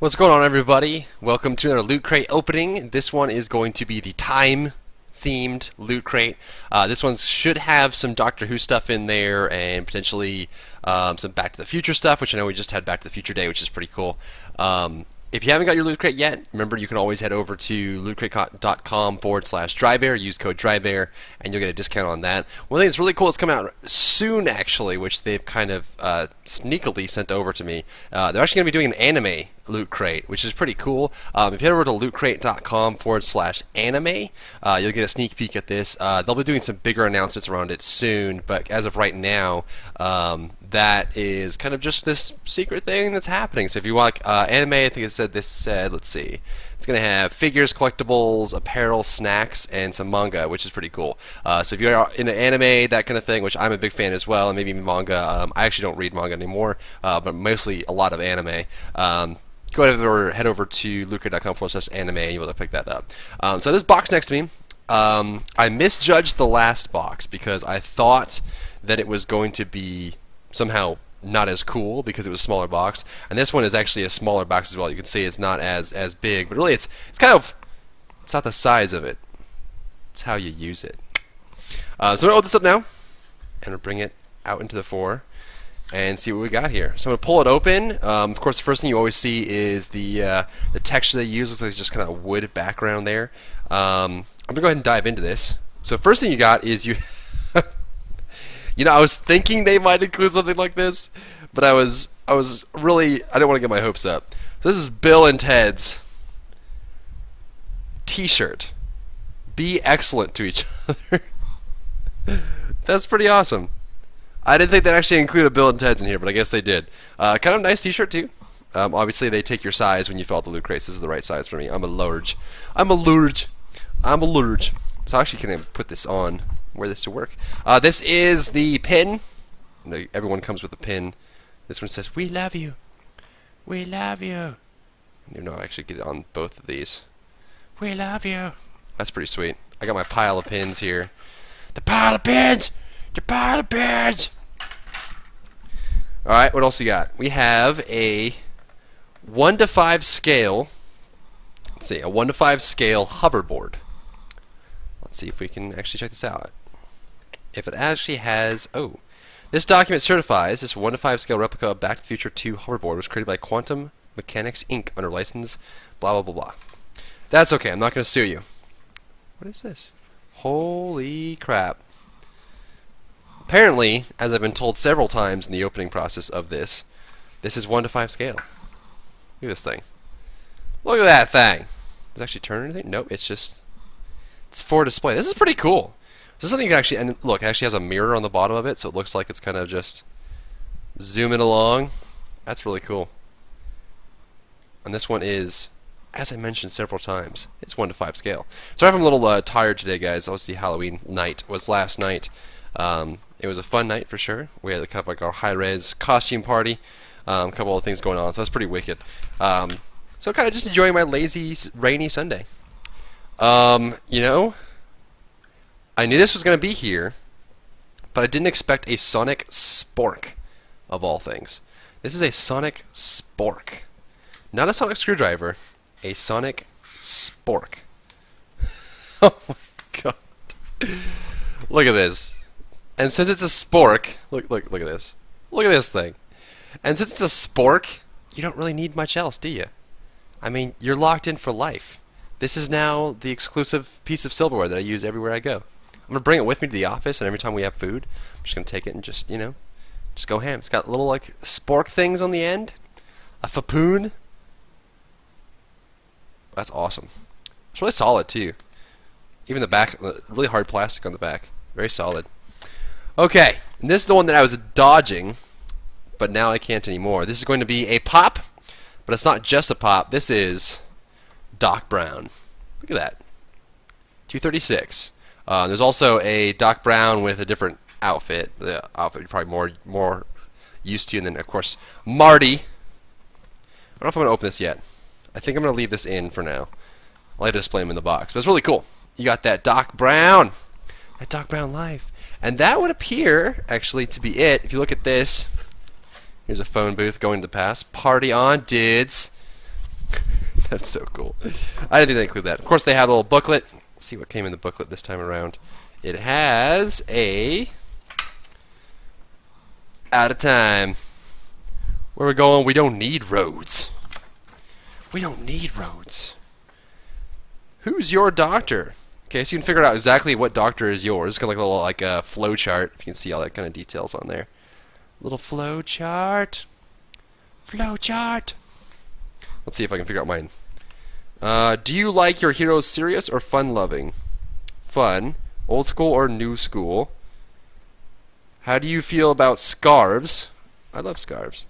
What's going on, everybody? Welcome to another Loot Crate opening. This one is going to be the time-themed Loot Crate. This one should have some Doctor Who stuff in there and potentially some Back to the Future stuff, which I know we just had Back to the Future Day, which is pretty cool. If you haven't got your Loot Crate yet, remember you can always head over to lootcrate.com/drybear, use code drybear, and you'll get a discount on that. One thing that's really cool is coming out soon, actually, which they've kind of sneakily sent over to me. They're actually going to be doing an anime Loot Crate, which is pretty cool. If you head over to lootcrate.com/anime, you'll get a sneak peek at this. They'll be doing some bigger announcements around it soon, but as of right now, that is kind of just this secret thing that's happening. So if you want anime, I think let's see, it's going to have figures, collectibles, apparel, snacks, and some manga, which is pretty cool. So if you're into anime, that kind of thing, which I'm a big fan as well, and maybe manga. I actually don't read manga anymore, but mostly a lot of anime. Go ahead or head over to lootcrate.com/anime and you'll be able to pick that up. So this box next to me, I misjudged the last box because I thought that it was going to be somehow not as cool because it was a smaller box, and this one is actually a smaller box as well. You can see it's not as big, but really it's not the size of it, it's how you use it. So I'm going to open this up now and we'll bring it out into the fore and see what we got here. So I'm going to pull it open. Of course, the first thing you always see is the texture they use. Looks like it's just kind of a wood background there. I'm going to go ahead and dive into this. So first thing you got is you I was thinking they might include something like this, but I didn't want to get my hopes up. So this is Bill and Ted's T-shirt. Be excellent to each other. That's pretty awesome. I didn't think they'd actually include a Bill and Ted's in here, but I guess they did. Kind of nice T-shirt too. Obviously, they take your size when you fill out the loot crates. This is the right size for me. I'm a large. So actually, can I put this on? Where this to work. This is the pin. Everyone comes with a pin. This one says, "We love you. We love you." I'll actually get it on both of these. We love you. That's pretty sweet. I got my pile of pins here. The pile of pins! The pile of pins! Alright, what else we got? We have a 1:5 scale. Let's see, a 1:5 scale hoverboard. Let's see if we can actually check this out. If it actually has... Oh. This document certifies this 1:5 scale replica of Back to the Future 2 hoverboard was created by Quantum Mechanics Inc. under license blah blah blah blah. That's okay, I'm not going to sue you. What is this? Holy crap. Apparently, as I've been told several times in the opening process of this is 1:5 scale. Look at this thing. Look at that thing. Does it actually turn anything? Nope, it's for display. This is pretty cool. This is something you can actually, and look, it actually has a mirror on the bottom of it, so it looks like it's kind of just zooming along. That's really cool. And this one is, as I mentioned several times, it's 1:5 scale. Sorry if I'm a little tired today, guys. Obviously, Halloween night was last night. It was a fun night for sure. We had kind of like our high-res costume party, a couple of things going on, so that's pretty wicked. So kind of just enjoying my lazy, rainy Sunday. I knew this was going to be here, but I didn't expect a sonic spork, of all things. This is a sonic spork. Not a sonic screwdriver, a sonic spork. Oh my god. Look at this. And since it's a spork, look at this. Look at this thing. And since it's a spork, you don't really need much else, do you? I mean, you're locked in for life. This is now the exclusive piece of silverware that I use everywhere I go. I'm going to bring it with me to the office, and every time we have food, I'm just going to take it and just go ham. It's got little, like, spork things on the end. A fapoon. That's awesome. It's really solid, too. Even the back, really hard plastic on the back. Very solid. Okay, and this is the one that I was dodging, but now I can't anymore. This is going to be a pop, but it's not just a pop. This is Doc Brown. Look at that. 236. There's also a Doc Brown with a different outfit. The outfit you're probably more used to, and then of course Marty. I don't know if I'm going to open this yet. I think I'm going to leave this in for now. I'll have to display him in the box, but it's really cool. You got that Doc Brown, life, and that would appear actually to be it. If you look at this, here's a phone booth going to the past. Party on, dudes. That's so cool. I didn't think they include that. Of course, they have a little booklet. Let's see what came in the booklet this time around. It has a out of time. Where we're going, we don't need roads. We don't need roads. Who's your doctor? Okay, so you can figure out exactly what doctor is yours. It's got like a little flow chart. If you can see all that kind of details on there. Little flow chart. Flow chart. Let's see if I can figure out mine. Do you like your heroes serious or fun-loving? Fun. Old school or new school? How do you feel about scarves? I love scarves.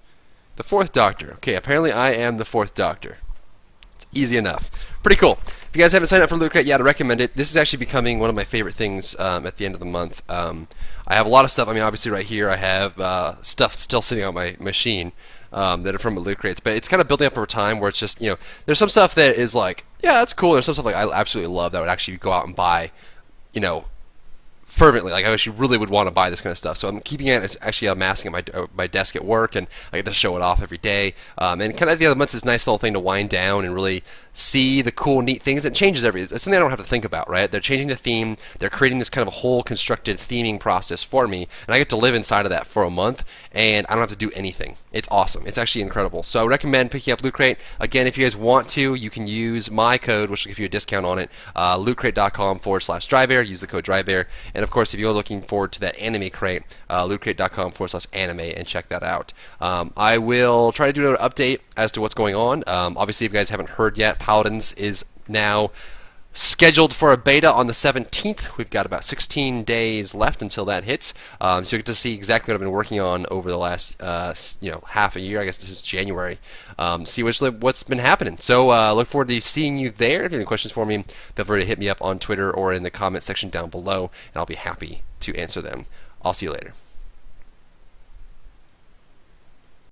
The fourth doctor. Okay, apparently I am the fourth doctor. It's easy enough. Pretty cool. If you guys haven't signed up for Lootcrate yet, I recommend it. This is actually becoming one of my favorite things at the end of the month. I have a lot of stuff. I mean, obviously right here I have stuff still sitting on my machine that are from Loot Crates, but it's kind of building up over time where it's just, there's some stuff that is like, yeah, that's cool. There's some stuff like I absolutely love that I would actually go out and buy, fervently. Like I actually really would want to buy this kind of stuff. So I'm keeping it. It's actually amassing at my desk at work, and I get to show it off every day. And kind of at the end of the month, it's a nice little thing to wind down and really see the cool, neat things. It changes it's something I don't have to think about, right? They're changing the theme. They're creating this kind of a whole constructed theming process for me, and I get to live inside of that for a month, and I don't have to do anything. It's awesome. It's actually incredible. So I recommend picking up Loot Crate. Again, if you guys want to, you can use my code, which will give you a discount on it. Lootcrate.com/drybear. Use the code drybear. And of course, if you're looking forward to that anime crate, lootcrate.com/anime, and check that out. I will try to do another update as to what's going on. Obviously, if you guys haven't heard yet, Paladins is now scheduled for a beta on the 17th. We've got about 16 days left until that hits. So you get to see exactly what I've been working on over the last half a year. I guess this is January. See what's been happening. So look forward to seeing you there. If you have any questions for me, feel free to hit me up on Twitter or in the comment section down below, and I'll be happy to answer them. I'll see you later.